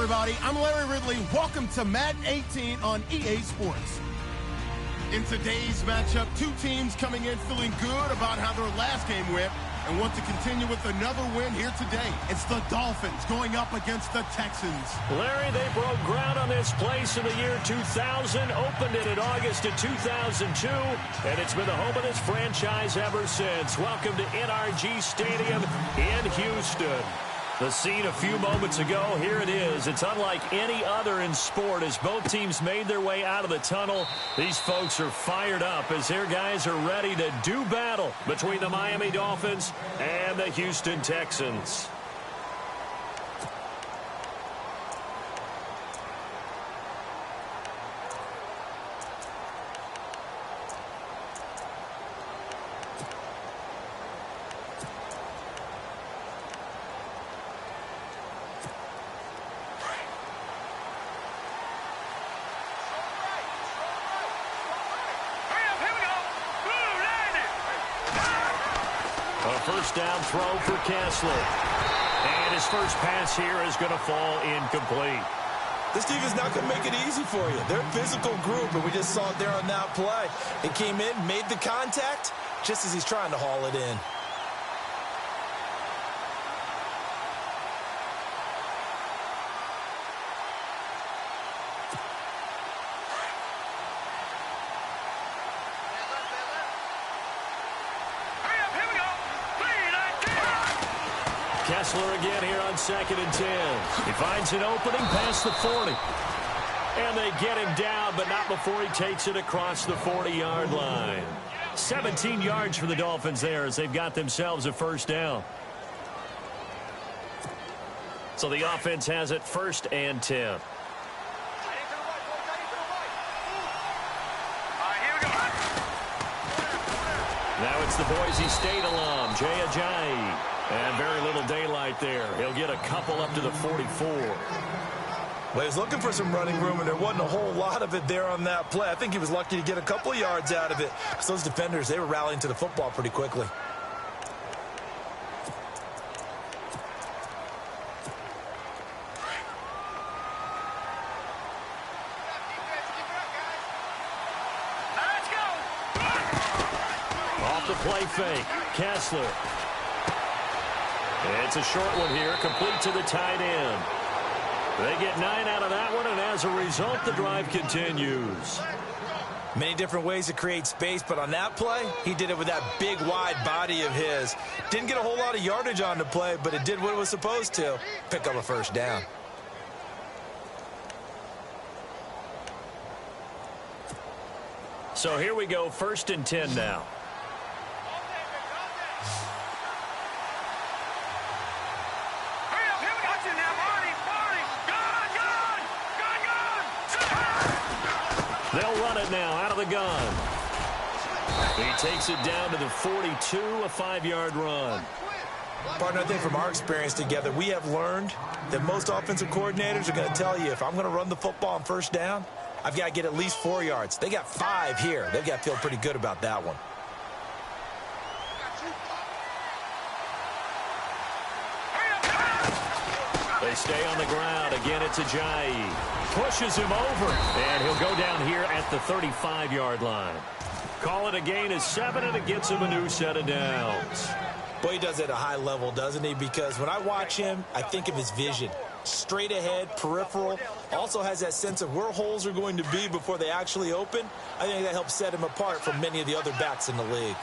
everybody. I'm Larry Ridley. Welcome to Madden 18 on EA Sports. In today's matchup, two teams coming in feeling good about how their last game went and want to continue with another win here today. It's the Dolphins going up against the Texans. Larry, they broke ground on this place in the year 2000, opened it in August of 2002, and it's been the home of this franchise ever since. Welcome to NRG Stadium in Houston. The scene a few moments ago, here it is. It's unlike any other in sport as both teams made their way out of the tunnel. These folks are fired up as their guys are ready to do battle between the Miami Dolphins and the Houston Texans. First down throw for Kessler. And his first pass here is going to fall incomplete. This defense not going to make it easy for you. They're a physical group, and we just saw it there on that play. It came in, made the contact, just as he's trying to haul it in. Kessler again here on 2nd and 10. He finds an opening past the 40. And they get him down, but not before he takes it across the 40-yard line. 17 yards for the Dolphins there as they've got themselves a first down. So the offense has it 1st and 10. Now it's the Boise State alum, Jay Ajayi. And very little daylight there. He'll get a couple up to the 44. Well, he was looking for some running room, and there wasn't a whole lot of it there on that play. I think he was lucky to get a couple of yards out of it. Because those defenders, they were rallying to the football pretty quickly. Off the play fake, Kessler. It's a short one here, complete to the tight end. They get 9 out of that one, and as a result, the drive continues. Many different ways to create space, but on that play, he did it with that big, wide body of his. Didn't get a whole lot of yardage on the play, but it did what it was supposed to. Pick up a first down. So here we go, 1st and 10 now. They'll run it now out of the gun. He takes it down to the 42, a 5-yard run. Partner, I think from our experience together, we have learned that most offensive coordinators are going to tell you, if I'm going to run the football on first down, I've got to get at least 4 yards. They got 5 here. They've got to feel pretty good about that one. They stay on the ground. Again, it's Ajayi. Pushes him over, and he'll go down here at the 35-yard line. Call it a gain of 7, and it gets him a new set of downs. Boy, he does it at a high level, doesn't he? Because when I watch him, I think of his vision. Straight ahead, peripheral. Also has that sense of where holes are going to be before they actually open. I think that helps set him apart from many of the other backs in the league.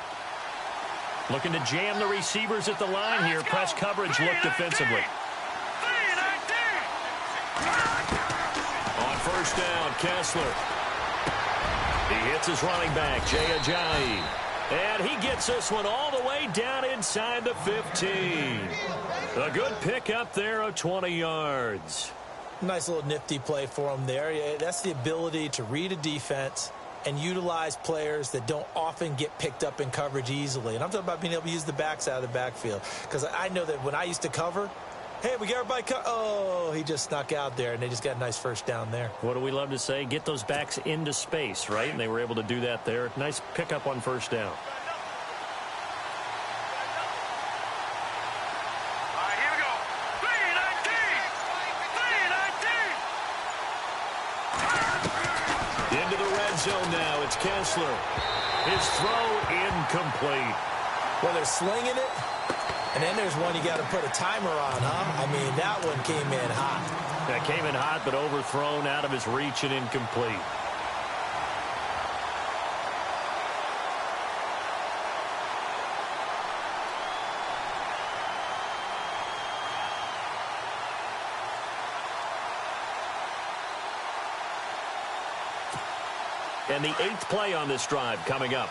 Looking to jam the receivers at the line here. Press coverage look defensively. On first down, Kessler. He hits his running back, Jay Ajayi. And he gets this one all the way down inside the 15. A good pickup there of 20 yards. Nice little nifty play for him there. Yeah, that's the ability to read a defense and utilize players that don't often get picked up in coverage easily. And I'm talking about being able to use the backs out of the backfield. Because I know that when I used to cover, hey, we got everybody oh, he just snuck out there, and they just got a nice first down there. What do we love to say? Get those backs into space, right? And they were able to do that there. Nice pickup on first down. zone now. It's Kessler. His throw incomplete. Well, they're slinging it, and then there's one you got to put a timer on, huh? I mean, that one came in hot. That came in hot, but overthrown, out of his reach, and incomplete. And the 8th play on this drive coming up.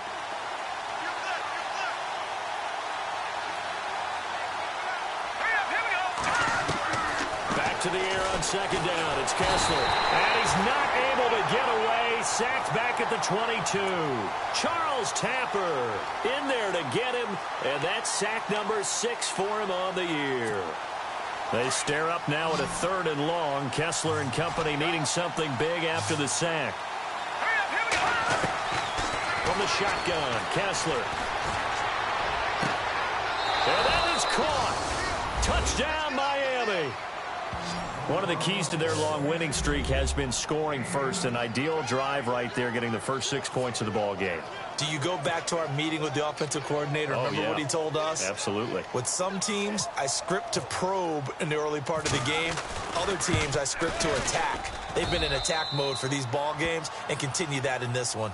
Back to the air on second down. It's Kessler. And he's not able to get away. Sacked back at the 22. Charles Tapper in there to get him. And that's sack number 6 for him on the year. They stare up now at a 3rd and long. Kessler and company needing something big after the sack. From the shotgun, Kessler. And that is caught. Touchdown, Miami. One of the keys to their long winning streak has been scoring first. An ideal drive right there, getting the first 6 points of the ball game. Do you go back to our meeting with the offensive coordinator? Remember what he told us? Absolutely. With some teams, I script to probe in the early part of the game. Other teams, I script to attack. They've been in attack mode for these ball games and continue that in this one.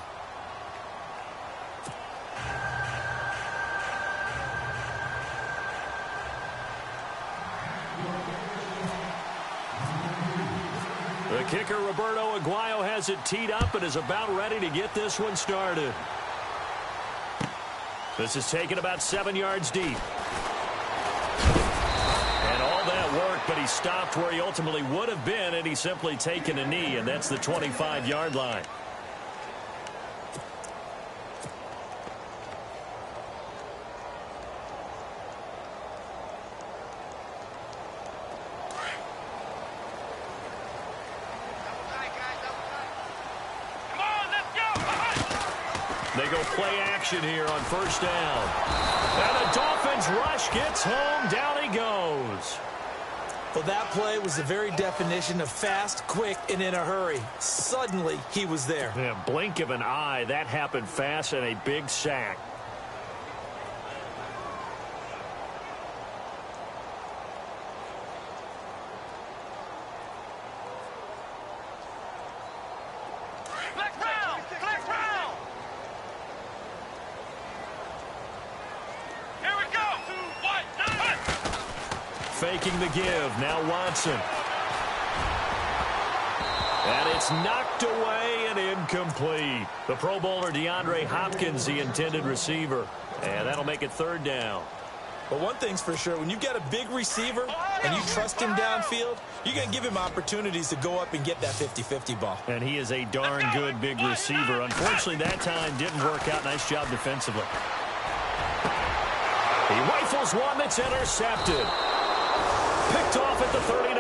The kicker, Roberto Aguayo, has it teed up and is about ready to get this one started. This is taken about 7 yards deep. And all that work, but he stopped where he ultimately would have been, and he's simply taken a knee, and that's the 25-yard line. They go play action here on first down. And the Dolphins rush, gets home, down he goes. Well, that play was the very definition of fast, quick, and in a hurry. Suddenly, he was there. Yeah, blink of an eye, that happened fast, and a big sack. Faking the give. Now Watson. And it's knocked away and incomplete. The Pro Bowler DeAndre Hopkins, the intended receiver. And that'll make it 3rd down. But one thing's for sure, when you've got a big receiver and you trust him downfield, you're going to give him opportunities to go up and get that 50-50 ball. And he is a darn good big receiver. Unfortunately, that time didn't work out. Nice job defensively. He rifles one that's intercepted. Picked off at the 39.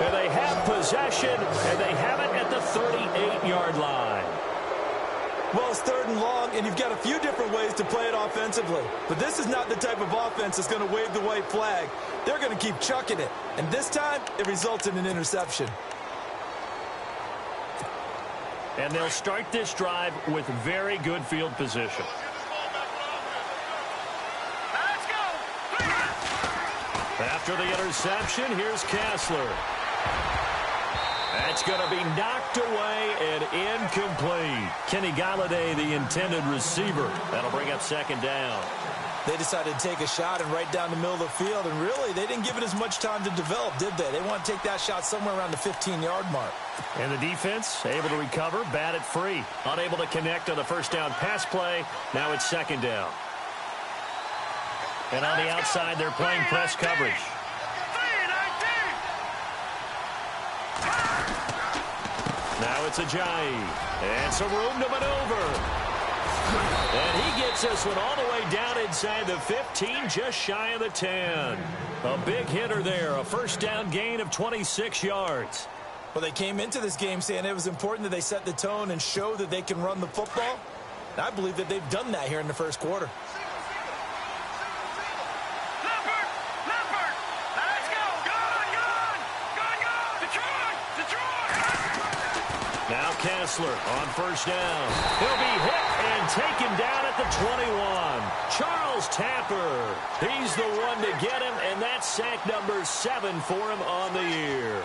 And they have possession, and they have it at the 38-yard line. Well, it's 3rd and long, and you've got a few different ways to play it offensively. But this is not the type of offense that's going to wave the white flag. They're going to keep chucking it. And this time, it results in an interception. And they'll start this drive with very good field position. After the interception, here's Kessler. That's going to be knocked away and incomplete. Kenny Galladay, the intended receiver. That'll bring up 2nd down. They decided to take a shot and right down the middle of the field, and really, they didn't give it as much time to develop, did they? They want to take that shot somewhere around the 15-yard mark. And the defense able to recover, bat it free. Unable to connect on the first down pass play. Now it's 2nd down. And on the outside, they're playing press coverage. Now it's Ajayi. And some room to maneuver. And he gets this one all the way down inside the 15, just shy of the 10. A big hitter there, a first down gain of 26 yards. Well, they came into this game saying it was important that they set the tone and show that they can run the football. And I believe that they've done that here in the first quarter. Now Kessler on first down. He'll be hit and taken down at the 21. Charles Tapper, he's the one to get him, and that's sack number 7 for him on the year.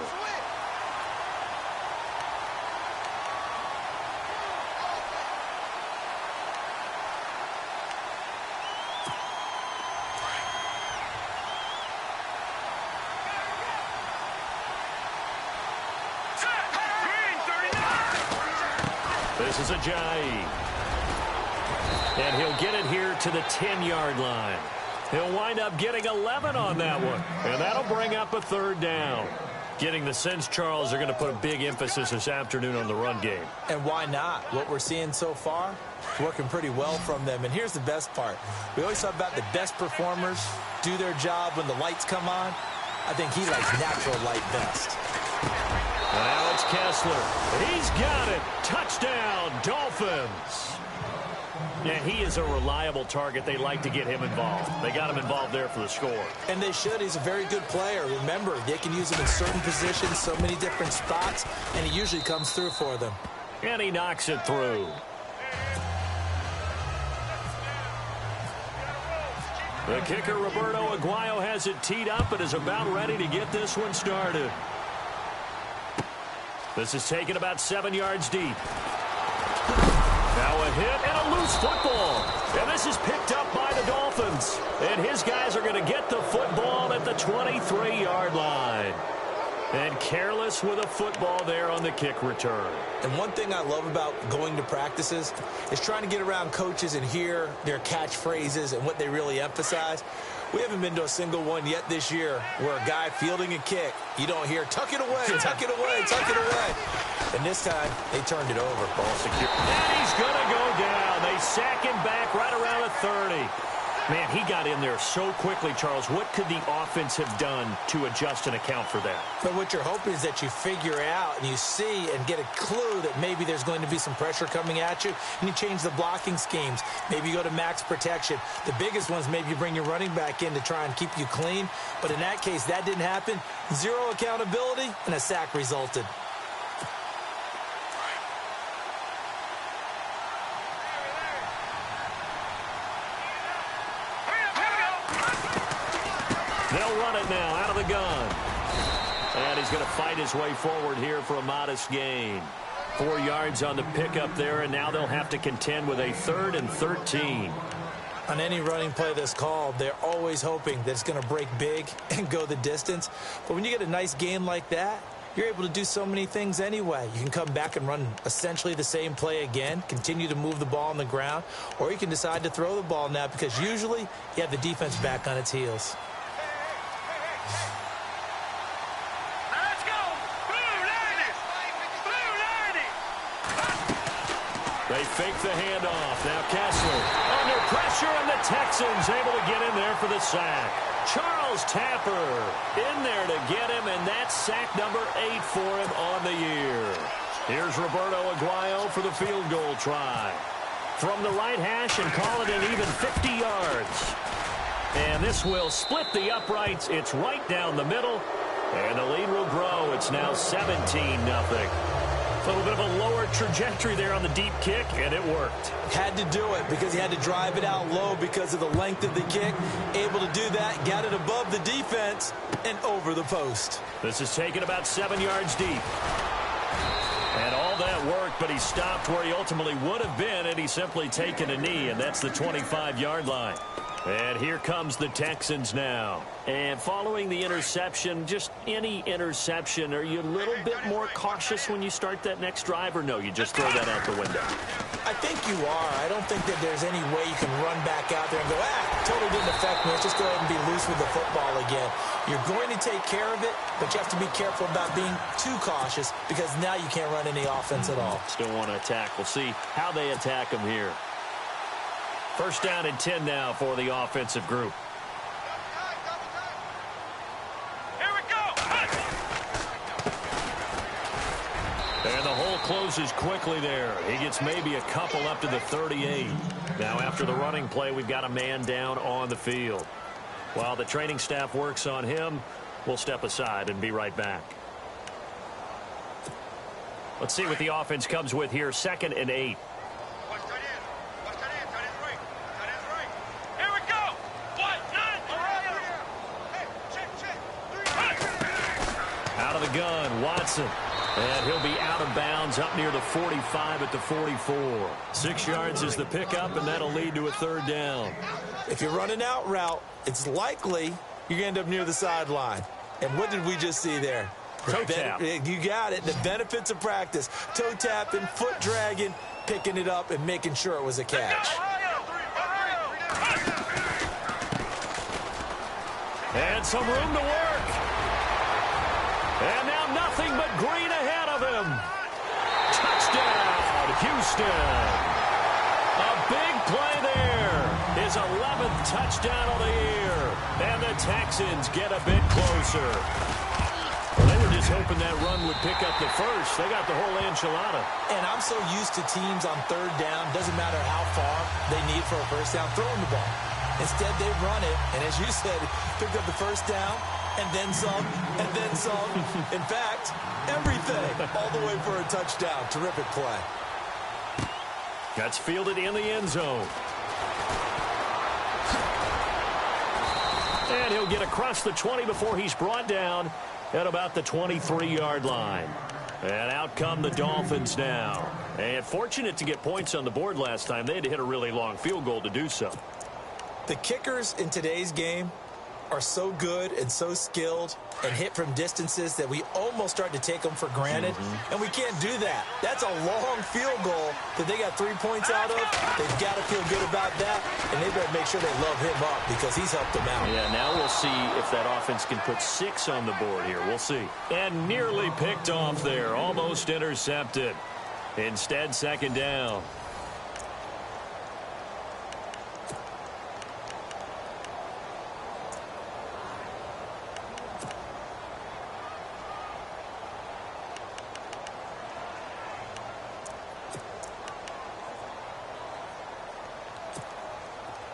This is Ajayi. And he'll get it here to the 10-yard line. He'll wind up getting 11 on that one. And that'll bring up a third down. Getting the sense, Charles, they're going to put a big emphasis this afternoon on the run game. And why not? What we're seeing so far, working pretty well from them. And here's the best part. We always talk about the best performers do their job when the lights come on. I think he likes natural light best. Now it's Kessler. He's got it. Touchdown, Dolphins. Yeah, he is a reliable target. They like to get him involved. They got him involved there for the score. And they should. He's a very good player. Remember, they can use him in certain positions, so many different spots, and he usually comes through for them. And he knocks it through. The kicker, Roberto Aguayo, has it teed up and is about ready to get this one started. This is taken about 7 yards deep. Now a hit and a loose football. And this is picked up by the Dolphins. And his guys are going to get the football at the 23-yard line. And careless with a football there on the kick return. And one thing I love about going to practices is trying to get around coaches and hear their catchphrases and what they really emphasize. We haven't been to a single one yet this year where a guy fielding a kick, you don't hear, tuck it away, tuck it away, tuck it away. And this time, they turned it over. Ball secure. And he's going to go down. They sack him back right around the 30. Man, he got in there so quickly, Charles. What could the offense have done to adjust and account for that? But what you're hoping is that you figure out and you see and get a clue that maybe there's going to be some pressure coming at you, and you change the blocking schemes. Maybe you go to max protection. The biggest ones, maybe you bring your running back in to try and keep you clean. But in that case, that didn't happen. Zero accountability, and a sack resulted. They'll run it now out of the gun. And he's going to fight his way forward here for a modest gain. 4 yards on the pickup there, and now they'll have to contend with a 3rd and 13. On any running play that's called, they're always hoping that it's going to break big and go the distance. But when you get a nice gain like that, you're able to do so many things anyway. You can come back and run essentially the same play again, continue to move the ball on the ground, or you can decide to throw the ball now because usually you have the defense back on its heels. They fake the handoff. Now Kessler under pressure, and the Texans able to get in there for the sack. Charles Tapper in there to get him, and that's sack number 8 for him on the year. Here's Roberto Aguayo for the field goal try. From the right hash and call it an even 50 yards. And this will split the uprights. It's right down the middle, and the lead will grow. It's now 17-0. A little bit of a lower trajectory there on the deep kick, and it worked. Had to do it because he had to drive it out low because of the length of the kick. Able to do that, got it above the defense and over the post. This is taken about 7 yards deep. And all that worked, but he stopped where he ultimately would have been, and he's simply taken a knee, and that's the 25-yard line. And here comes the Texans now. And following the interception, just any interception, are you a little bit more cautious when you start that next drive, or no, you just throw that out the window? I think you are. I don't think that there's any way you can run back out there and go, totally didn't affect me. Let's just go ahead and be loose with the football again. You're going to take care of it, but you have to be careful about being too cautious because now you can't run any offense at all. Still want to attack. We'll see how they attack them here. First down and 10 now for the offensive group. Here we go. And the hole closes quickly there. He gets maybe a couple up to the 38. Now after the running play, we've got a man down on the field. While the training staff works on him, we'll step aside and be right back. Let's see what the offense comes with here. 2nd and 8. Here we go. What? None. Out of the gun, Watson. And he'll be out of bounds up near the 45 at the 44. 6 yards is the pickup, and that'll lead to a 3rd down. If you're running out route, it's likely you're going to end up near the sideline. And what did we just see there? Toe tap. You got it. The benefits of practice. Toe tapping, foot dragging, picking it up, and making sure it was a catch. And some room to work. And now nothing but green ahead of him. Touchdown, Houston. A big play there. His 11th touchdown of the year. And the Texans get a bit closer. Well, they were just hoping that run would pick up the first. They got the whole enchilada. And I'm so used to teams on 3rd down, doesn't matter how far they need for a first down, throwing the ball. Instead, they run it, and as you said, picked up the first down, and then some, and then some. In fact, everything, all the way for a touchdown. Terrific play. That's fielded in the end zone. And he'll get across the 20 before he's brought down at about the 23-yard line. And out come the Dolphins now. And fortunate to get points on the board last time. They had to hit a really long field goal to do so. The kickers in today's game are so good and so skilled and hit from distances that we almost start to take them for granted. And we can't do that. That's a long field goal that they got 3 points out of. They've got to feel good about that, and they better make sure they love him up because he's helped them out. Yeah, now we'll see if that offense can put 6 on the board here. We'll see. And nearly picked off there. Almost intercepted. Instead, 2nd down.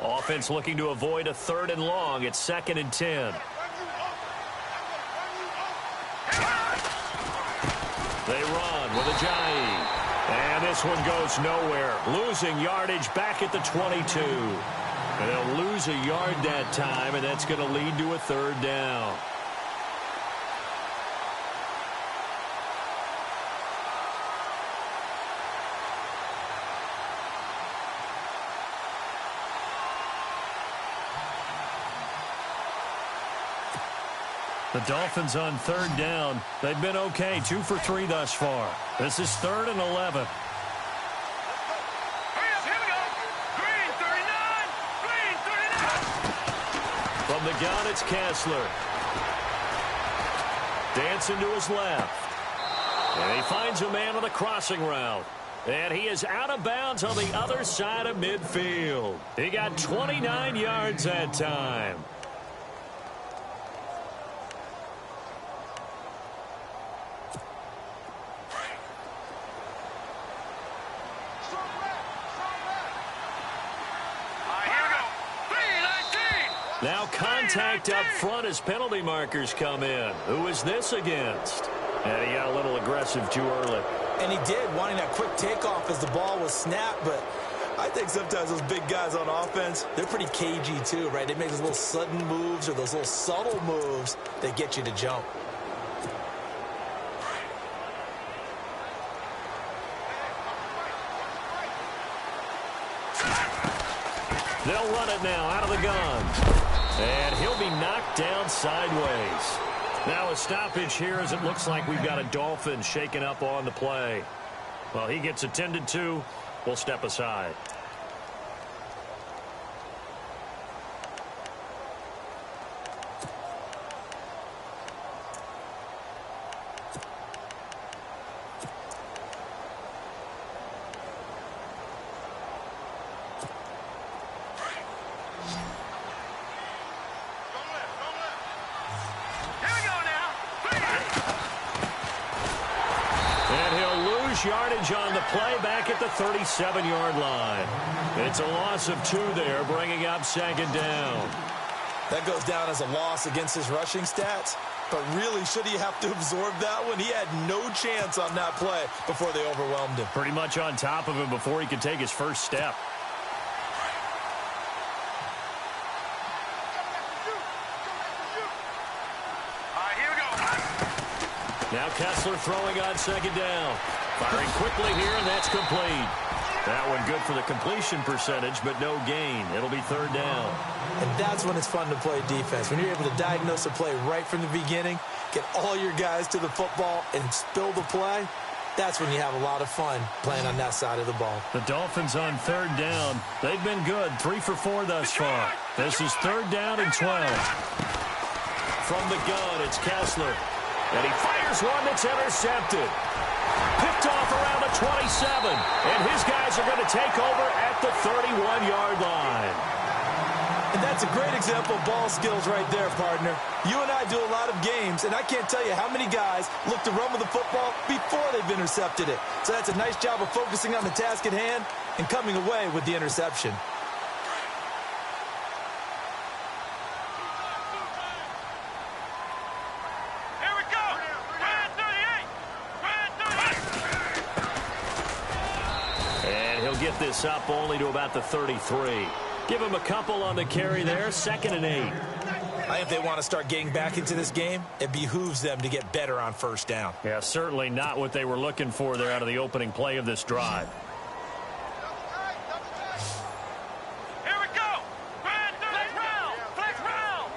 Offense looking to avoid a 3rd and long. It's 2nd and 10. They run with Ajayi. And this one goes nowhere. Losing yardage back at the 22. And they'll lose a yard that time, and that's going to lead to a 3rd down. The Dolphins on 3rd down. They've been okay, 2 for 3 thus far. This is 3rd and 11. Here we go. Green 39. Green 39. From the gun, it's Kessler. Dancing to his left. And he finds a man on the crossing route. And he is out of bounds on the other side of midfield. He got 29 yards that time. Now contact up front as penalty markers come in. Who is this against? And he got a little aggressive too early. And he did, wanting that quick takeoff as the ball was snapped. But I think sometimes those big guys on offense, they're pretty cagey too, right? They make those little sudden moves or those little subtle moves that get you to jump. They'll run it now out of the gun. And he'll be knocked down sideways. Now a stoppage here as it looks like we've got a Dolphin shaken up on the play. Well, he gets attended to. We'll step aside. Yardage on the play back at the 37-yard line. It's a loss of 2 there, bringing up 2nd down. That goes down as a loss against his rushing stats. But really, should he have to absorb that one? He had no chance on that play before they overwhelmed him. Pretty much on top of him before he could take his first step. Now Kessler throwing on second down. Firing quickly here, and that's complete. That one good for the completion percentage, but no gain. It'll be third down. And that's when it's fun to play defense. When you're able to diagnose a play right from the beginning, get all your guys to the football, and spill the play, that's when you have a lot of fun playing on that side of the ball. The Dolphins on third down. They've been good, 3 for 4 thus far. This is third down and 12. From the gun, it's Kessler. And he fires one that's intercepted. Picked off around the 27. And his guys are going to take over at the 31-yard line. And that's a great example of ball skills right there, partner. You and I do a lot of games, and I can't tell you how many guys look to run with the football before they've intercepted it. So that's a nice job of focusing on the task at hand and coming away with the interception. Get this up only to about the 33. Give him a couple on the carry there. 2nd and 8. I think if they want to start getting back into this game, it behooves them to get better on first down. Yeah, certainly not what they were looking for there out of the opening play of this drive. Here we go. Flex round.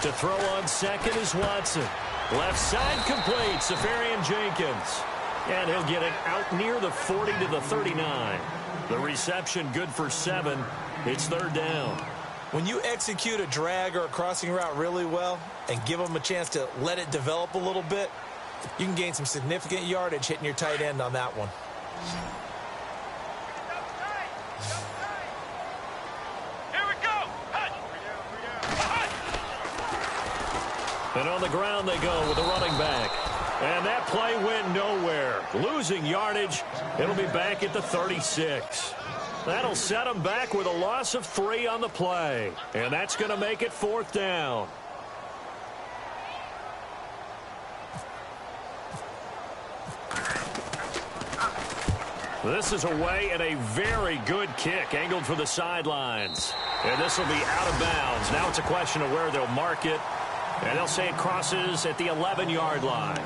To throw on second is Watson. Left side complete. Safarian Jenkins. And he'll get it out near the 40 to the 39. The reception good for 7. It's third down. When you execute a drag or a crossing route really well and give them a chance to let it develop a little bit, you can gain some significant yardage hitting your tight end on that one. Here we go. And on the ground they go with the running back. And that play went nowhere. Losing yardage. It'll be back at the 36. That'll set them back with a loss of 3 on the play. And that's going to make it 4th down. This is away and a very good kick angled for the sidelines. And this will be out of bounds. Now it's a question of where they'll mark it. And they'll say it crosses at the 11-yard line.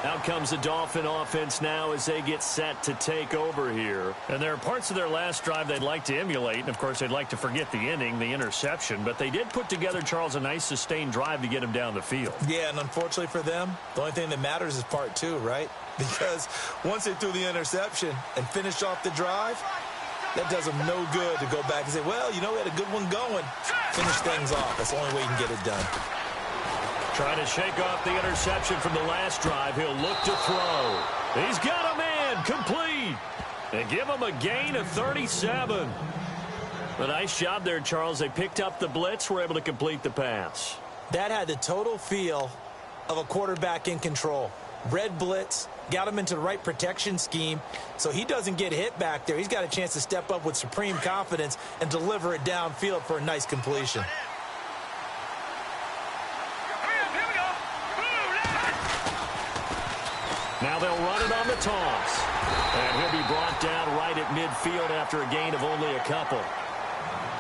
Out comes the Dolphin offense now as they get set to take over here. And there are parts of their last drive they'd like to emulate. And, of course, they'd like to forget the inning, the interception. But they did put together, Charles, a nice sustained drive to get him down the field. Yeah, and unfortunately for them, the only thing that matters is part 2, right? Because once they threw the interception and finished off the drive, that does them no good to go back and say, well, you know, we had a good one going. Finish things off. That's the only way you can get it done. Trying to shake off the interception from the last drive. He'll look to throw. He's got a man complete. And give him a gain of 37. A nice job there, Charles. They picked up the blitz, were able to complete the pass. That had the total feel of a quarterback in control. Red blitz, got him into the right protection scheme, so he doesn't get hit back there. He's got a chance to step up with supreme confidence and deliver it downfield for a nice completion. Now they'll run it on the toss. And he'll be brought down right at midfield after a gain of only a couple.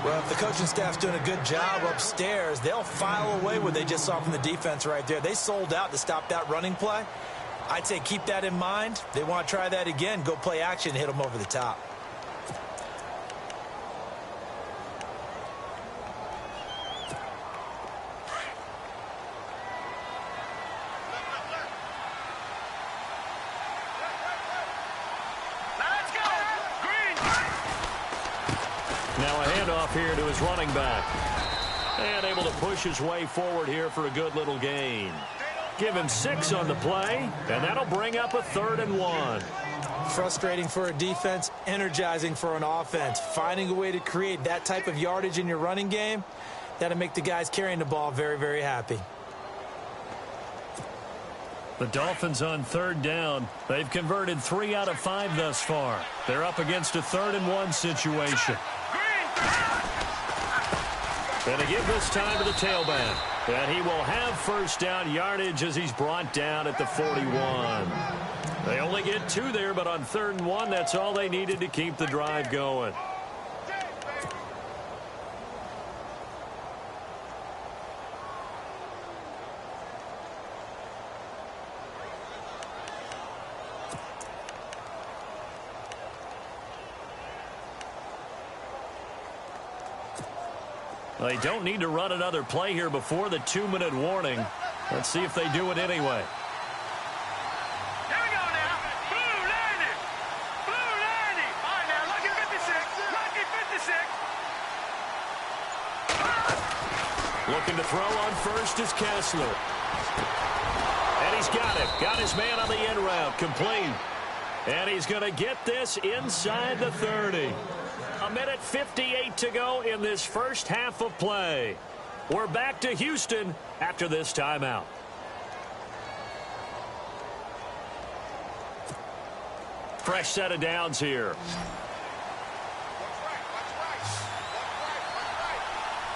Well, if the coaching staff's doing a good job upstairs, they'll file away what they just saw from the defense right there. They sold out to stop that running play. I'd say keep that in mind. They want to try that again. Go play action, hit them over the top. Now a handoff here to his running back. And able to push his way forward here for a good little gain. Give him 6 on the play, and that'll bring up a 3rd and 1. Frustrating for a defense, energizing for an offense. Finding a way to create that type of yardage in your running game, that'll make the guys carrying the ball very, very happy. The Dolphins on 3rd down. They've converted 3 out of 5 thus far. They're up against a 3rd and 1 situation. And they give this time to the tailback. And he will have first down yardage as he's brought down at the 41. They only get 2 there, but on 3rd and 1, that's all they needed to keep the drive going. They don't need to run another play here before the 2-minute warning. Let's see if they do it anyway. Here we go now. Blue 90. Blue 90. All right now, lucky 56. Lucky 56. Looking to throw on first is Kessler. And he's got it. Got his man on the end route. Complete. And he's going to get this inside the 30. 1:58 to go in this first half of play. We're back to Houston after this timeout. Fresh set of downs here.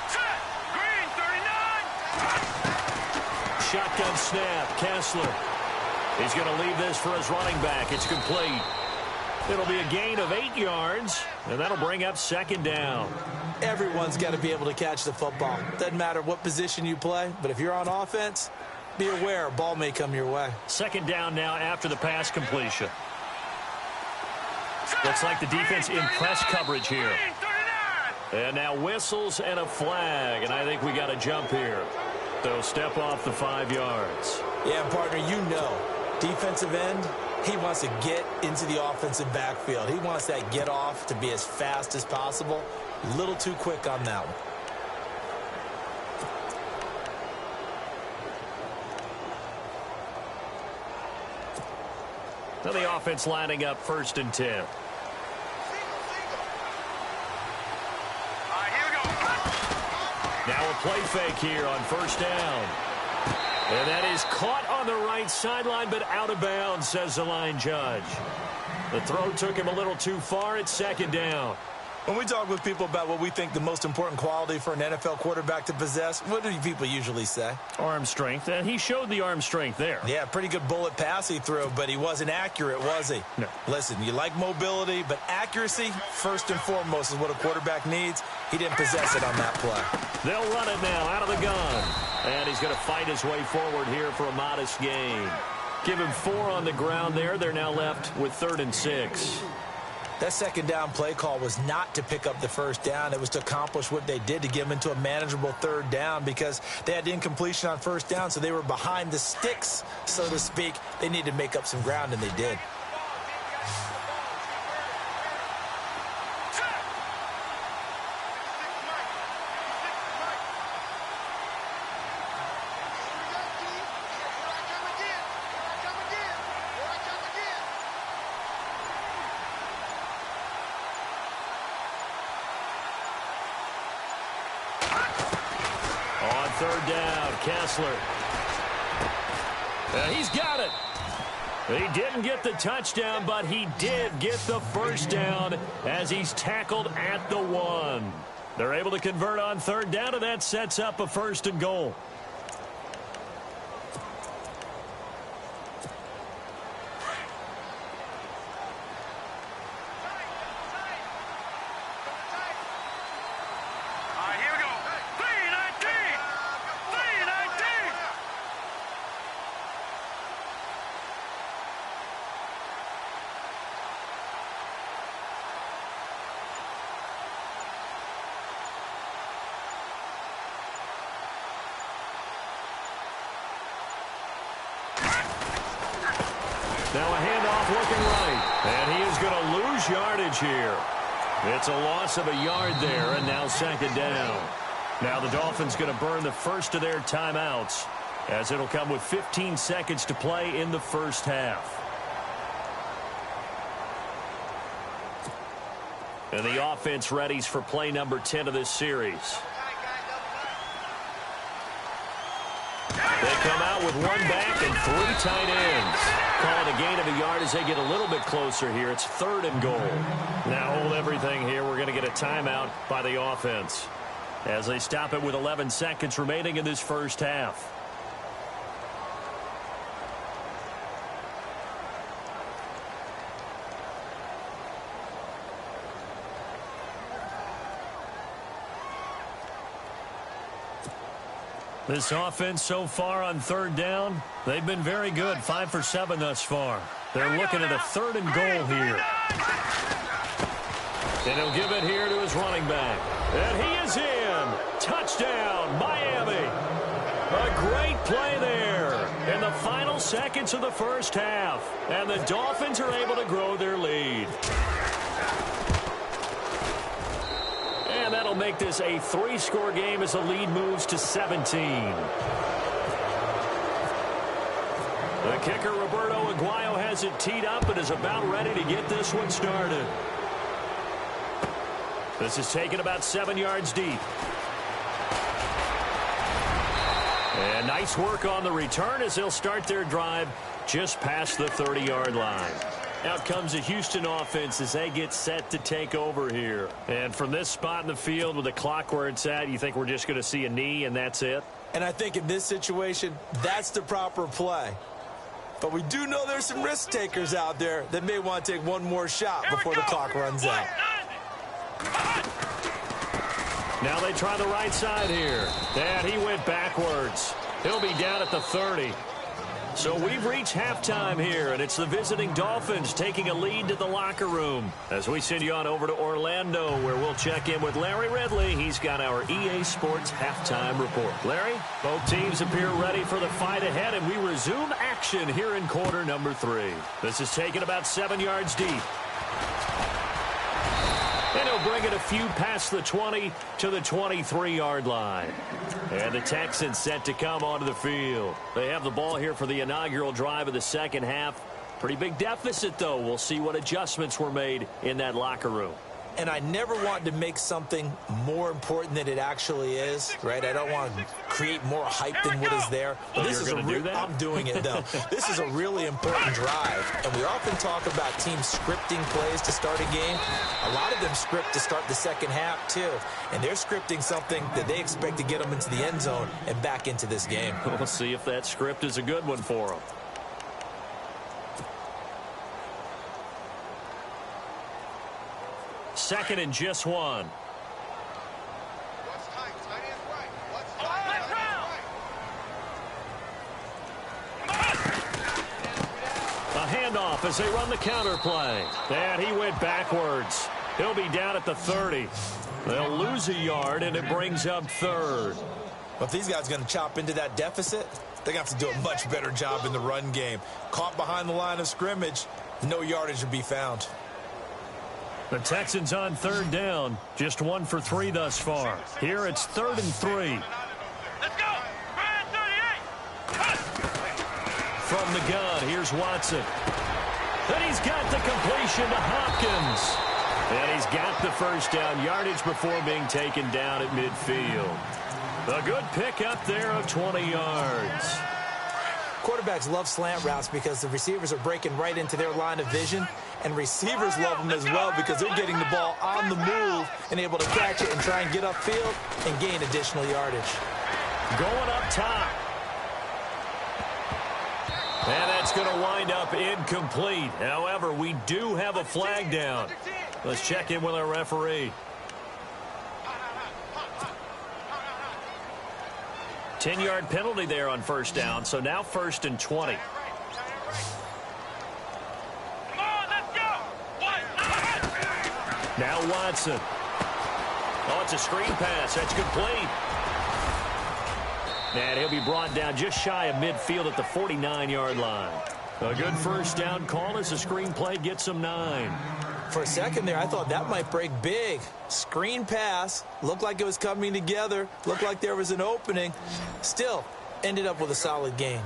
Set. Green 39. Shotgun snap. Kessler. He's going to leave this for his running back. It's complete. It'll be a gain of 8 yards, and that'll bring up 2nd down. Everyone's got to be able to catch the football. Doesn't matter what position you play, but if you're on offense, be aware a ball may come your way. 2nd down now after the pass completion. Looks like the defense in press coverage here. And now whistles and a flag, and I think we got a jump here. They'll step off the 5 yards. Yeah, partner, you know, defensive end, he wants to get into the offensive backfield. He wants that get off to be as fast as possible. A little too quick on that one. Now the offense lining up 1st and 10. All right, here we go. Now a play fake here on 1st down. And that is caught on the right sideline, but out of bounds, says the line judge. The throw took him a little too far. It's 2nd down. When we talk with people about what we think the most important quality for an NFL quarterback to possess, what do people usually say? Arm strength, and he showed the arm strength there. Yeah, pretty good bullet pass he threw, but he wasn't accurate, was he? No. Listen, you like mobility, but accuracy, first and foremost, is what a quarterback needs. He didn't possess it on that play. They'll run it now out of the gun. And he's going to fight his way forward here for a modest gain. Give him 4 on the ground there. They're now left with 3rd and 6. That 2nd down play call was not to pick up the 1st down. It was to accomplish what they did, to get them into a manageable 3rd down, because they had incompletion on 1st down, so they were behind the sticks, so to speak. They needed to make up some ground, and they did. On 3rd down, Kessler. He's got it. He didn't get the touchdown, but he did get the 1st down as he's tackled at the 1. They're able to convert on 3rd down, and that sets up a 1st and goal. Now a handoff looking right. And he is going to lose yardage here. It's a loss of a yard there, and now 2nd down. Now the Dolphins going to burn the first of their timeouts, as it'll come with 15 seconds to play in the first half. And the offense readies for play number 10 of this series. They come out with 1 back and 3 tight ends. Calling a gain of a yard as they get a little bit closer here. It's 3rd and goal. Now hold everything here. We're going to get a timeout by the offense. as they stop it with 11 seconds remaining in this first half. This offense so far on third down, they've been very good, 5 for 7 thus far. They're looking at a 3rd and goal here. And he'll give it here to his running back. And he is in. Touchdown, Miami. A great play there in the final seconds of the first half. And the Dolphins are able to grow their lead. And that'll make this a 3-score game as the lead moves to 17. The kicker, Roberto Aguayo, has it teed up and is about ready to get this one started. This is taken about 7 yards deep. And nice work on the return as they'll start their drive just past the 30-yard line. Out comes the Houston offense as they get set to take over here. And from this spot in the field with the clock where it's at, you think we're just going to see a knee and that's it? And I think in this situation, that's the proper play. But we do know there's some risk takers out there that may want to take one more shot before the clock runs out. Now they try the right side here. And he went backwards. He'll be down at the 30. So we've reached halftime here, and it's the visiting Dolphins taking a lead to the locker room. As we send you on over to Orlando, where we'll check in with Larry Ridley. He's got our EA Sports halftime report. Larry, both teams appear ready for the fight ahead, and we resume action here in quarter number 3. This is taken about 7 yards deep. And he'll bring it a few past the 20 to the 23-yard line. And the Texans set to come onto the field. They have the ball here for the inaugural drive of the second half. Pretty big deficit, though. We'll see what adjustments were made in that locker room. And I never want to make something more important than it actually is, right? I don't want to create more hype than what is there. But this is I'm doing it, though. This is a really important drive. And we often talk about teams scripting plays to start a game. A lot of them script to start the second half, too. And they're scripting something that they expect to get them into the end zone and back into this game. We'll see if that script is a good one for them. Second and just 1. A handoff as they run the counter play. And he went backwards. He'll be down at the 30. They'll lose a yard, and it brings up 3rd. But if these guys are going to chop into that deficit, they're going to have to do a much better job in the run game. Caught behind the line of scrimmage, no yardage to be found. The Texans on 3rd down, just 1 for 3 thus far. Here it's 3rd and 3. Let's go! 38! From the gun, here's Watson. And he's got the completion to Hopkins. And he's got the first down yardage before being taken down at midfield. A good pickup there of 20 yards. Quarterbacks love slant routes because the receivers are breaking right into their line of vision, and receivers love them as well because they're getting the ball on the move and able to catch it and try and get upfield and gain additional yardage. Going up top. And that's going to wind up incomplete. However, we do have a flag down. Let's check in with our referee. 10-yard penalty there on first down, so now 1st and 20. Come on, let's go! Now Watson. Oh, it's a screen pass. That's complete. And he'll be brought down just shy of midfield at the 49-yard line. A good first down call as the screen play gets him 9. For a second there, I thought that might break big. Screen pass. Looked like it was coming together. Looked like there was an opening. Still, ended up with a solid game.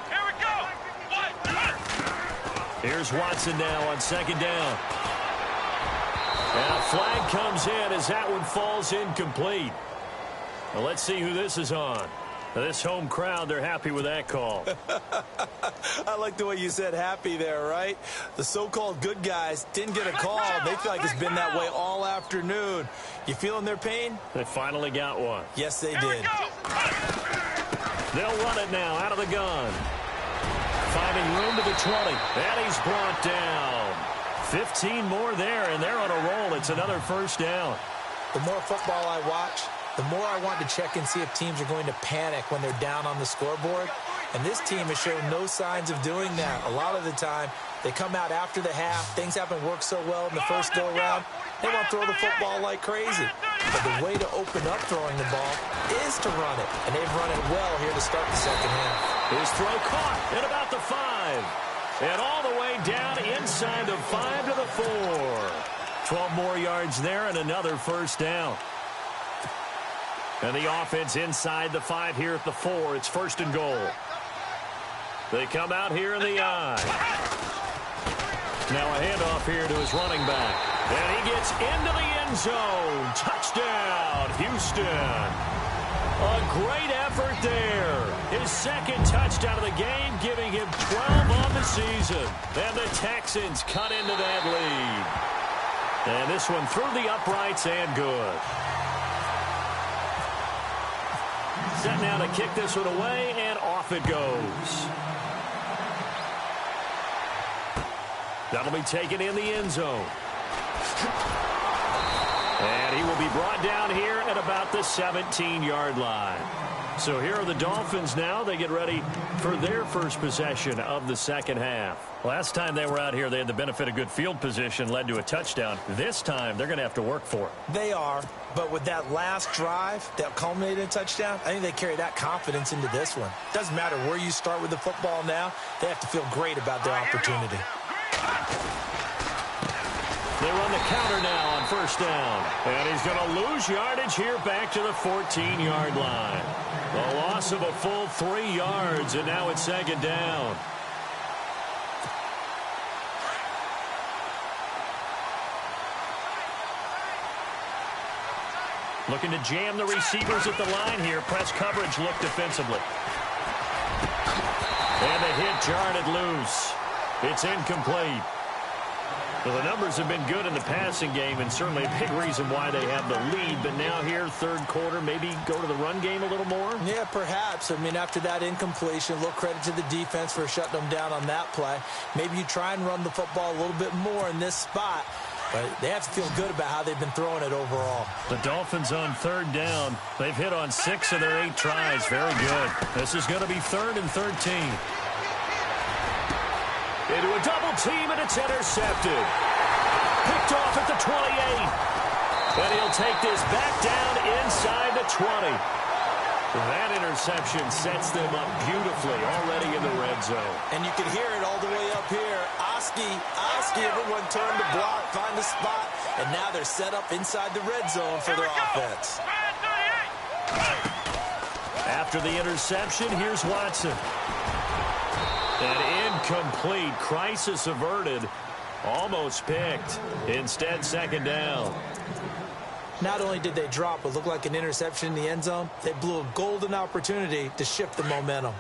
Here we go! Here's Watson now on 2nd down. And a flag comes in as that one falls incomplete. Well, let's see who this is on. This home crowd, they're happy with that call. I like the way you said happy there, right? The so-called good guys didn't get a call. They feel like it's been that way all afternoon. You feeling their pain? They finally got one. Yes, they did. They'll run it now out of the gun. Finding room to the 20. And he's brought down. 15 more there, and they're on a roll. It's another first down. The more football I watch, the more I want to check and see if teams are going to panic when they're down on the scoreboard. And this team has shown no signs of doing that. A lot of the time, they come out after the half. Things haven't worked so well in the first go-around. They want to throw the football like crazy. But the way to open up throwing the ball is to run it. And they've run it well here to start the second half. His throw caught at about the 5. And all the way down inside the 5 to the 4. 12 more yards there and another first down. And the offense inside the 5 here at the 4. It's first and goal. They come out here in the I. Now a handoff here to his running back. And he gets into the end zone. Touchdown, Houston. A great effort there. His second touchdown of the game, giving him 12 on the season. And the Texans cut into that lead. And this one through the uprights and good. Set now to kick this one away, and off it goes. That'll be taken in the end zone. And he will be brought down here at about the 17-yard line. So here are the Dolphins now. They get ready for their first possession of the second half. Last time they were out here, they had the benefit of good field position, led to a touchdown. This time, they're going to have to work for it. They are, but with that last drive that culminated in a touchdown, I think they carry that confidence into this one. Doesn't matter where you start with the football now, they have to feel great about their opportunity. They run the counter now on first down. And he's going to lose yardage here back to the 14-yard line. The loss of a full 3 yards, and now it's second down. Looking to jam the receivers at the line here. Press coverage look defensively. And the hit jarred it loose. It's incomplete. Well, the numbers have been good in the passing game, and certainly a big reason why they have the lead. But now here, third quarter, maybe go to the run game a little more? Yeah, perhaps. I mean, after that incompletion, a little credit to the defense for shutting them down on that play. Maybe you try and run the football a little bit more in this spot. But they have to feel good about how they've been throwing it overall. The Dolphins on third down. They've hit on 6 of their 8 tries. Very good. This is going to be 3rd and 13. Into a double team, and it's intercepted. Picked off at the 28. And he'll take this back down inside the 20. That interception sets them up beautifully already in the red zone. And you can hear it all the way up here. Oski, everyone turned to block, find the spot, and now they're set up inside the red zone for their offense. After the interception, here's Watson. An incomplete, crisis averted, almost picked. Instead, second down. Not only did they drop what looked like an interception in the end zone, they blew a golden opportunity to shift the momentum.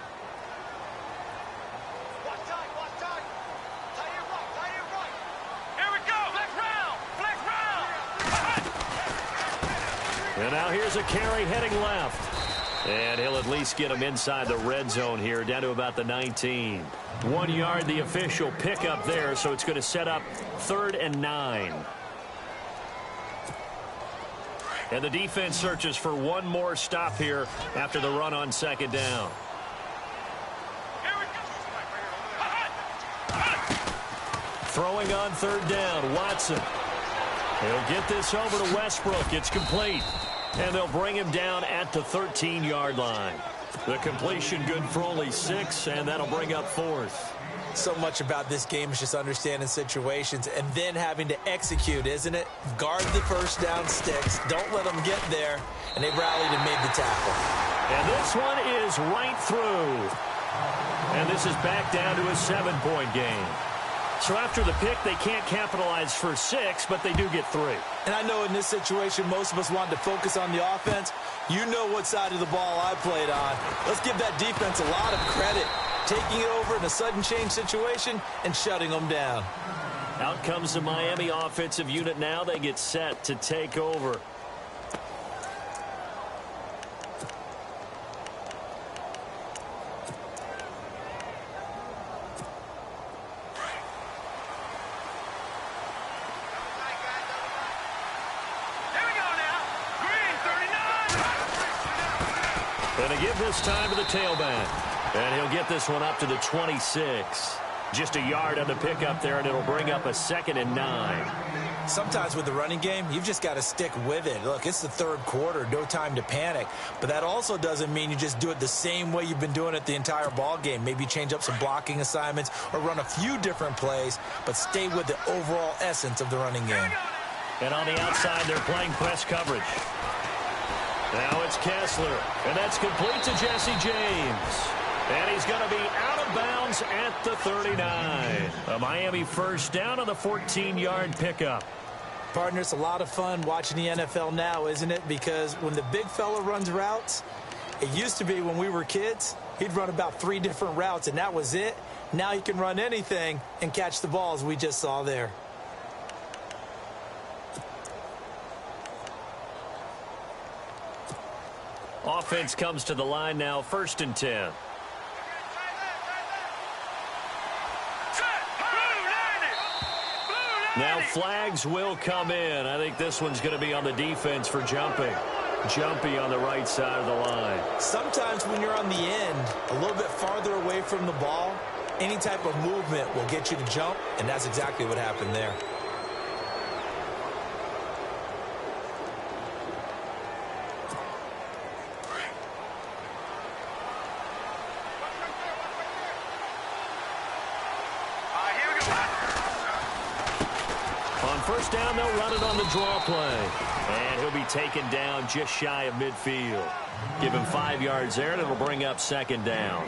And now here's a carry heading left. And he'll at least get him inside the red zone here, down to about the 19. 1 yard, the official pickup there, so it's going to set up 3rd and 9. And the defense searches for one more stop here after the run on second down. Throwing on third down, Watson. He'll get this over to Westbrook. It's complete. And they'll bring him down at the 13-yard line. The completion good for only 6, and that'll bring up 4th. So much about this game is just understanding situations and then having to execute, isn't it? Guard the first down sticks. Don't let them get there. And they rallied and made the tackle. And this one is right through. And this is back down to a 7-point game. So after the pick, they can't capitalize for 6, but they do get 3. And I know in this situation, most of us wanted to focus on the offense, You know what side of the ball I played on. Let's give that defense a lot of credit. Taking it over in a sudden change situation and shutting them down. Out comes the Miami offensive unit now. They get set to take over. And they give this time to the tailback. And he'll get this one up to the 26. Just a yard on the pickup there, and it'll bring up a 2nd and 9. Sometimes with the running game, you've just got to stick with it. Look, it's the third quarter, no time to panic. But that also doesn't mean you just do it the same way you've been doing it the entire ball game. Maybe change up some blocking assignments or run a few different plays, but stay with the overall essence of the running game. And on the outside, they're playing press coverage. Now it's Kessler, and that's complete to Jesse James. And he's going to be out of bounds at the 39. A Miami first down on the 14-yard pickup. Partner, it's a lot of fun watching the NFL now, isn't it? Because when the big fella runs routes, it used to be when we were kids, he'd run about 3 different routes, and that was it. Now he can run anything and catch the balls we just saw there. Offense comes to the line now, 1st and 10. Now flags will come in. I think this one's going to be on the defense for jumping. Jumpy on the right side of the line. Sometimes when you're on the end, a little bit farther away from the ball, any type of movement will get you to jump, and that's exactly what happened there. First down, they'll run it on the draw play. And he'll be taken down just shy of midfield. Give him 5 yards there, and it'll bring up 2nd down.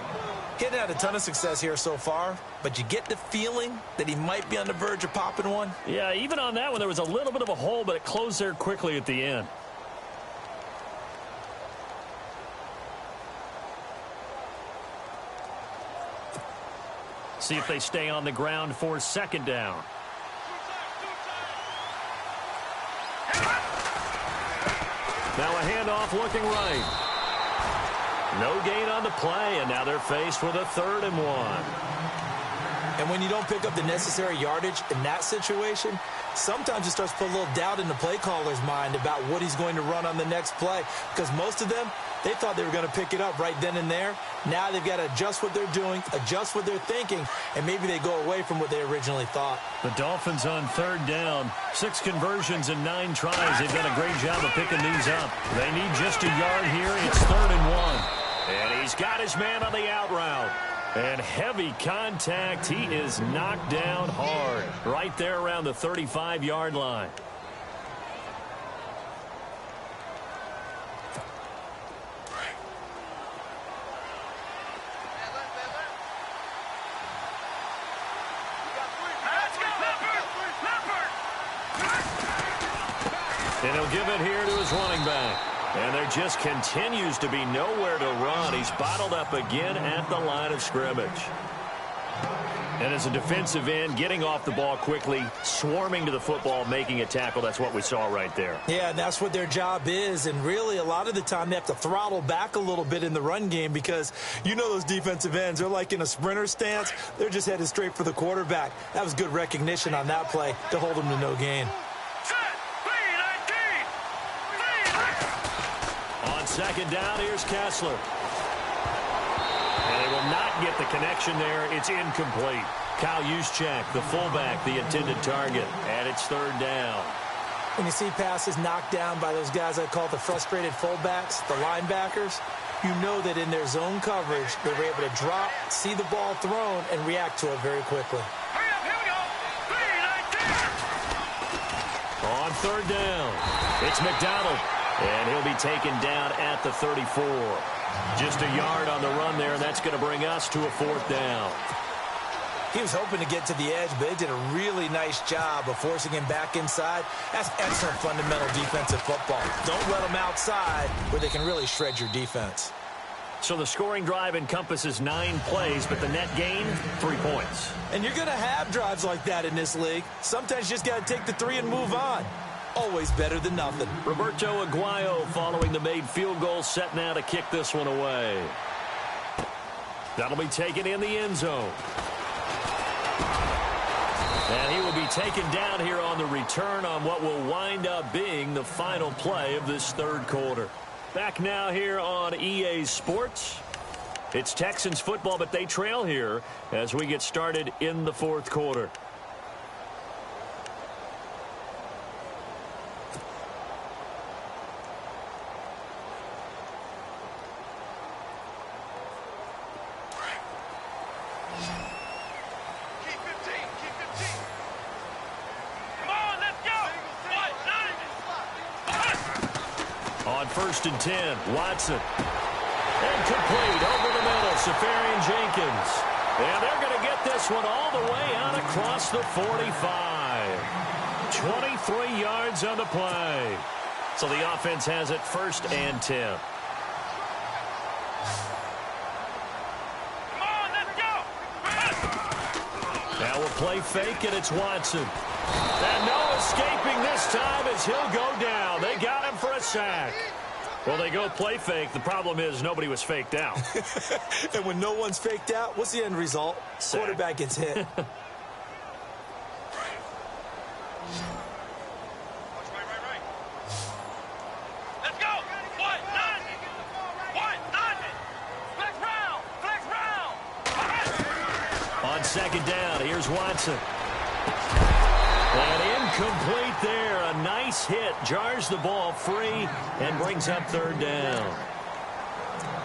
Getting had a ton of success here so far, but you get the feeling that he might be on the verge of popping one. Yeah, even on that one, there was a little bit of a hole, but it closed there quickly at the end. See if they stay on the ground for 2nd down. Now a handoff looking right. No gain on the play, and now they're faced with a 3rd and 1. And when you don't pick up the necessary yardage in that situation, sometimes it starts to put a little doubt in the play caller's mind about what he's going to run on the next play. Because most of them, they thought they were going to pick it up right then and there. Now they've got to adjust what they're doing, adjust what they're thinking, and maybe they go away from what they originally thought. The Dolphins on 3rd down. 6 conversions and 9 tries. They've done a great job of picking these up. They need just a yard here. It's 3rd and 1. And he's got his man on the out route. And heavy contact. He is knocked down hard. Right there around the 35-yard line. And he'll give it here to his running back. And there just continues to be nowhere to run. He's bottled up again at the line of scrimmage. And as a defensive end, getting off the ball quickly, swarming to the football, making a tackle, that's what we saw right there. Yeah, and that's what their job is. And really, a lot of the time, they have to throttle back a little bit in the run game because you know those defensive ends, they're like in a sprinter stance. They're just headed straight for the quarterback. That was good recognition on that play to hold them to no gain. On 2nd down, here's Kessler. And they will not get the connection there. It's incomplete. Kyle Juszczyk, the fullback, the intended target. And it's 3rd down. When you see passes knocked down by those guys I call the frustrated fullbacks, the linebackers, you know that in their zone coverage, they were able to drop, see the ball thrown, and react to it very quickly. On 3rd down, it's McDonald. And he'll be taken down at the 34. Just a yard on the run there, and that's going to bring us to a 4th down. He was hoping to get to the edge, but they did a really nice job of forcing him back inside. That's excellent fundamental defensive football. Don't let them outside where they can really shred your defense. So the scoring drive encompasses 9 plays, but the net gain, 3 points. And you're going to have drives like that in this league. Sometimes you just got to take the 3 and move on. Always better than nothing. Roberto Aguayo following the made field goal, set now to kick this one away. That'll be taken in the end zone. And he will be taken down here on the return on what will wind up being the final play of this third quarter. Back now here on EA Sports. It's Texans football, but they trail here as we get started in the fourth quarter. First and 10, Watson. Incomplete over the middle, Safarian Jenkins. And they're going to get this one all the way out across the 45. 23 yards on the play. So the offense has it first and 10. Come on, let's go. Now we'll play fake, and it's Watson. And no escaping this time as he'll go down. They got him for a sack. Well, they go play fake. The problem is nobody was faked out. And when no one's faked out, what's the end result? Sack. Quarterback gets hit. Right. Let's go. What? None. What? None. Flex round. On second down, here's Watson. And incomplete there. A nice hit. Jars the ball free and brings up third down.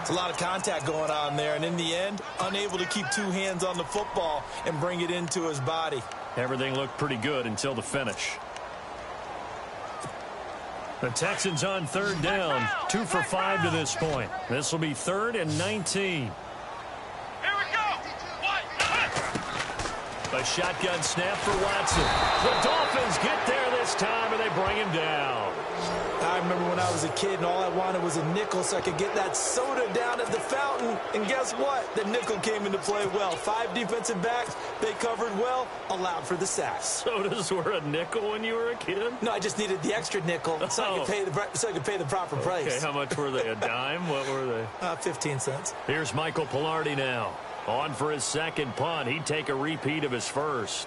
It's a lot of contact going on there. And in the end, unable to keep 2 hands on the football and bring it into his body. Everything looked pretty good until the finish. The Texans on third down. 2 for 5 to this point. This will be 3rd and 19. A shotgun snap for Watson. The Dolphins get there this time, and they bring him down. I remember when I was a kid, and all I wanted was a nickel so I could get that soda down at the fountain. And guess what? The nickel came into play well. 5 defensive backs, they covered well, allowed for the sacks. Sodas were a nickel when you were a kid? No, I just needed the extra nickel so I could pay the proper price. Okay, how much were they? A dime? What were they? 15 cents. Here's Michael Pilardi now. On for his second punt. He'd take a repeat of his first.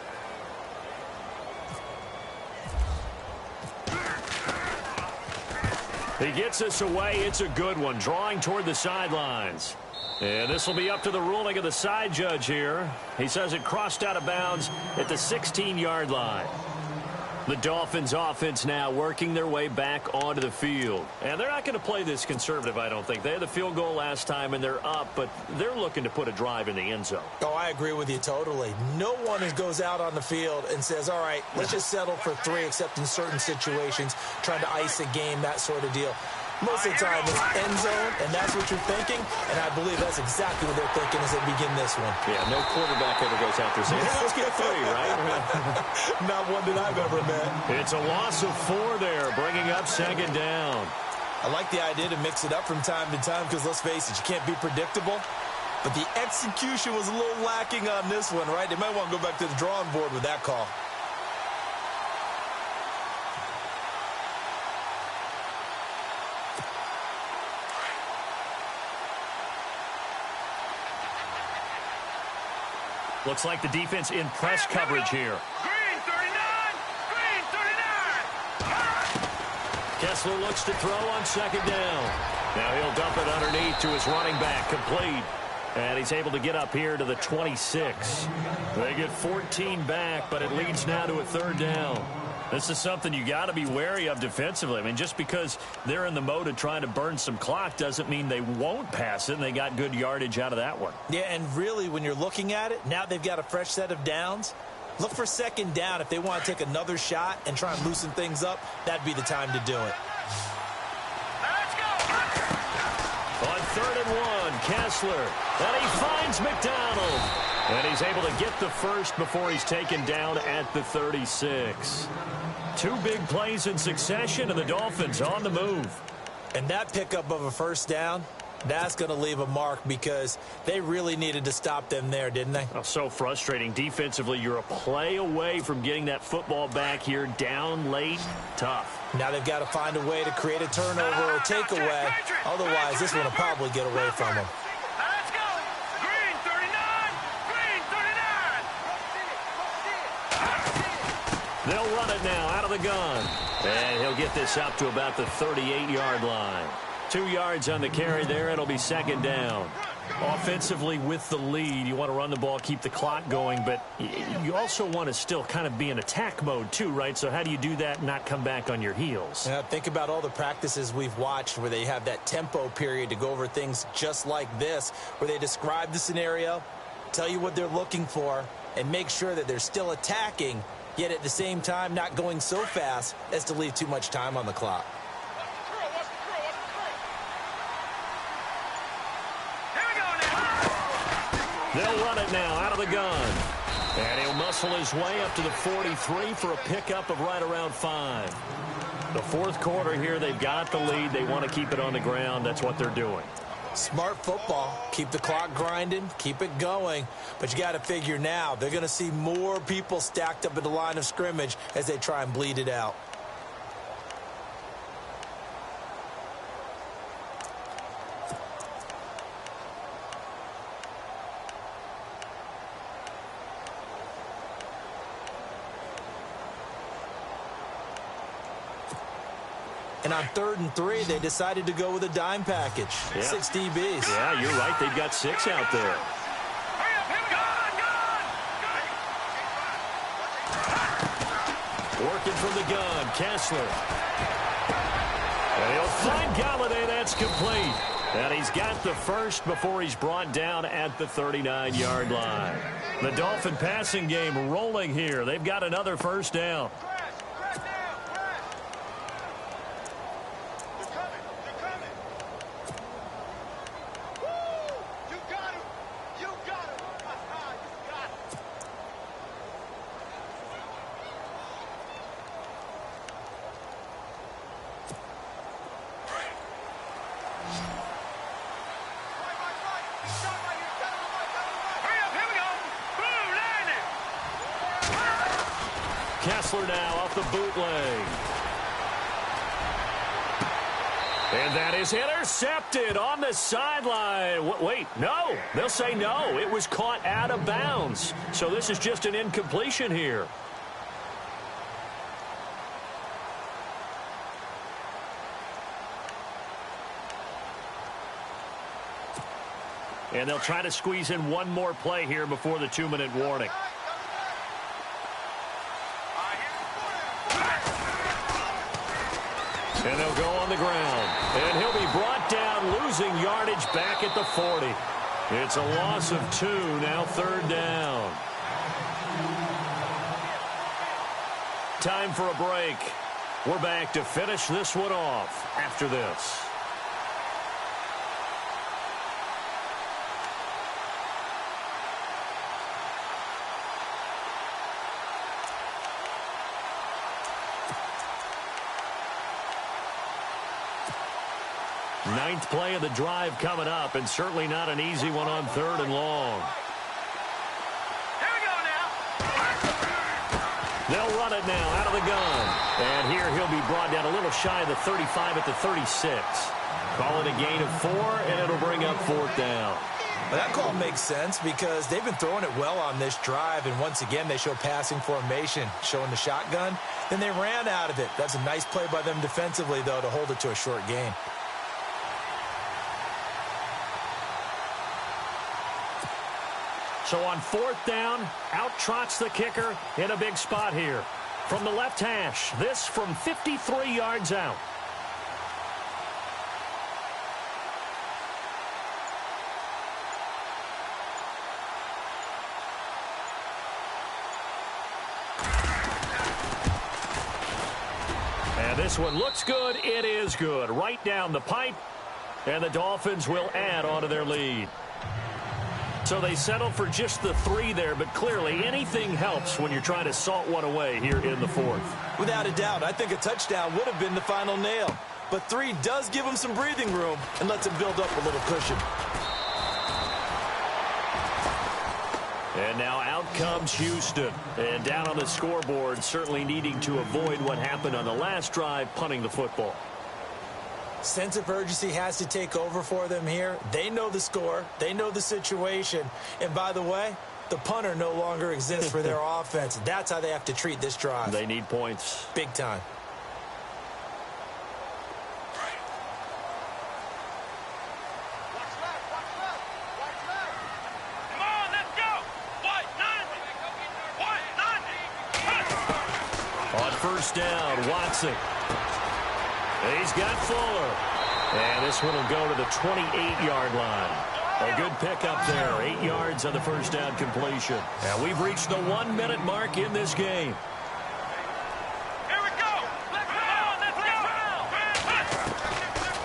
He gets us away. It's a good one. Drawing toward the sidelines. And this will be up to the ruling of the side judge here. He says it crossed out of bounds at the 16-yard line. The Dolphins offense now working their way back onto the field. And they're not going to play this conservative, I don't think. They had the field goal last time, and they're up, but they're looking to put a drive in the end zone. Oh, I agree with you totally. No one goes out on the field and says, all right, let's just settle for 3, except in certain situations, trying to ice a game, that sort of deal. Most of the time, it's end zone, and that's what you're thinking, and I believe that's exactly what they're thinking as they begin this one. Yeah, no quarterback ever goes out there saying, hey, let's get 3, right? Not one that I've ever met. It's a loss of 4 there, bringing up second down. I like the idea to mix it up from time to time because, let's face it, you can't be predictable. But the execution was a little lacking on this one, right? They might want to go back to the drawing board with that call. Looks like the defense in press coverage here. Green 39. Green 39. Kessler looks to throw on second down. Now he'll dump it underneath to his running back, complete. And he's able to get up here to the 26. They get 14 back, but it leads now to a third down. This is something you got to be wary of defensively. I mean, just because they're in the mode of trying to burn some clock doesn't mean they won't pass it, and they got good yardage out of that one. Yeah, and really, when you're looking at it, now they've got a fresh set of downs. Look for second down. If they want to take another shot and try and loosen things up, that'd be the time to do it. On 3rd and 1. Kessler. And he finds McDonald. And he's able to get the first before he's taken down at the 36. 2 big plays in succession, and the Dolphins on the move. And that pickup of a first down, that's going to leave a mark because they really needed to stop them there, didn't they? Oh, so frustrating. Defensively, you're a play away from getting that football back here down late. Tough. Now they've got to find a way to create a turnover or takeaway. Otherwise, this one will probably get away from them. Now let's go. Green 39. Green 39. They'll run it now out of the gun. And he'll get this up to about the 38-yard line. 2 yards on the carry there. It'll be 2nd down. Offensively with the lead, you want to run the ball, keep the clock going, but you also want to still kind of be in attack mode too, right? So how do you do that and not come back on your heels? Yeah, think about all the practices we've watched where they have that tempo period to go over things just like this, where they describe the scenario, tell you what they're looking for, and make sure that they're still attacking, yet at the same time not going so fast as to leave too much time on the clock. They'll run it now out of the gun. And he'll muscle his way up to the 43 for a pickup of right around 5. The 4th quarter here, they've got the lead. They want to keep it on the ground. That's what they're doing. Smart football. Keep the clock grinding. Keep it going. But you got to figure now, they're going to see more people stacked up at the line of scrimmage as they try and bleed it out. And on 3rd and 3, they decided to go with a dime package. Yeah. 6 DBs. Yeah, you're right. They've got 6 out there. Working from the gun, Kessler. And he'll find Galladay. That's complete. And he's got the first before he's brought down at the 39-yard line. The Dolphin passing game rolling here. They've got another first down. Kessler now off the bootleg. And that is intercepted on the sideline. Wait, no. They'll say no. It was caught out of bounds. So this is just an incompletion here. And they'll try to squeeze in one more play here before the 2-minute warning. And they'll go on the ground. And he'll be brought down, losing yardage back at the 40. It's a loss of 2, now 3rd down. Time for a break. We're back to finish this one off after this. Ninth play of the drive coming up, and certainly not an easy one on 3rd and long. Here we go now. They'll run it now out of the gun. And here he'll be brought down a little shy of the 35 at the 36. Call it a gain of 4, and it'll bring up 4th down. Well, that call makes sense because they've been throwing it well on this drive, and once again they show passing formation, showing the shotgun. Then they ran out of it. That's a nice play by them defensively, though, to hold it to a short gain. So on 4th down, out trots the kicker in a big spot here. From the left hash, this from 53 yards out. And this one looks good. It is good. Right down the pipe. And the Dolphins will add on to their lead. So they settle for just the 3 there, but clearly anything helps when you're trying to salt one away here in the 4th. Without a doubt, I think a touchdown would have been the final nail. But 3 does give them some breathing room and lets them build up a little cushion. And now out comes Houston. And down on the scoreboard, certainly needing to avoid what happened on the last drive, punting the football. Sense of urgency has to take over for them here. They know the score. They know the situation. And by the way, the punter no longer exists for their offense. That's how they have to treat this drive. They need points. Big time. Come on, let's go. White 90. On first down, Watson. He's got Fuller. And this one will go to the 28-yard line. A good pickup there. 8 yards on the first down completion. And we've reached the 1-minute mark in this game. Here we go. Let's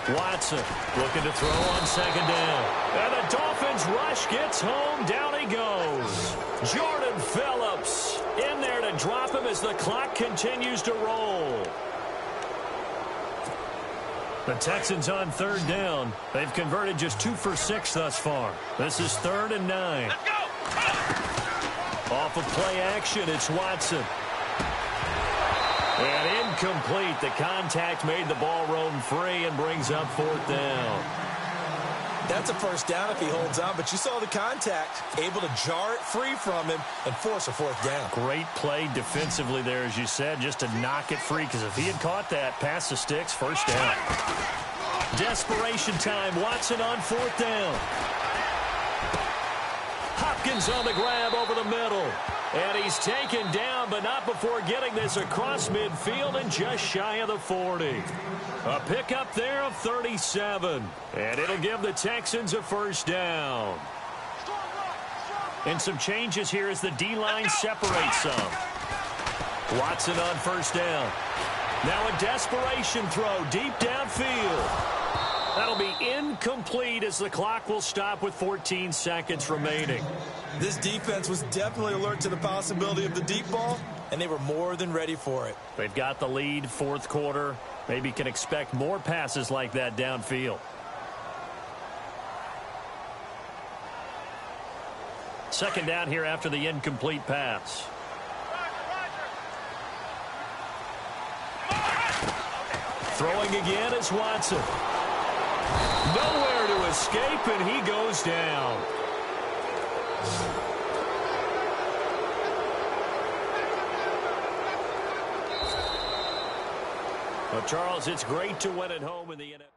go. Watson looking to throw on second down. And the Dolphins rush gets home. Down he goes. Jordan Phillips in there to drop him as the clock continues to roll. The Texans on third down. They've converted just 2 for 6 thus far. This is 3rd and 9. Let's go. Off of play action, it's Watson. And incomplete. The contact made the ball roam free and brings up 4th down. That's a first down if he holds on, but you saw the contact, able to jar it free from him and force a 4th down. Great play defensively there, as you said, just to knock it free, because if he had caught that, pass the sticks, first down. Desperation time, Watson on 4th down. Hopkins on the grab over the middle. And he's taken down, but not before getting this across midfield and just shy of the 40. A pickup there of 37. And it'll give the Texans a first down. And some changes here as the D-line separates some. Watson on first down. Now a desperation throw deep downfield. That'll be incomplete as the clock will stop with 14 seconds remaining. This defense was definitely alert to the possibility of the deep ball, and they were more than ready for it. They've got the lead, 4th quarter. Maybe can expect more passes like that downfield. Second down here after the incomplete pass. Throwing again is Watson. Nowhere to escape, and he goes down. Well, Charles, it's great to win at home in the NFL.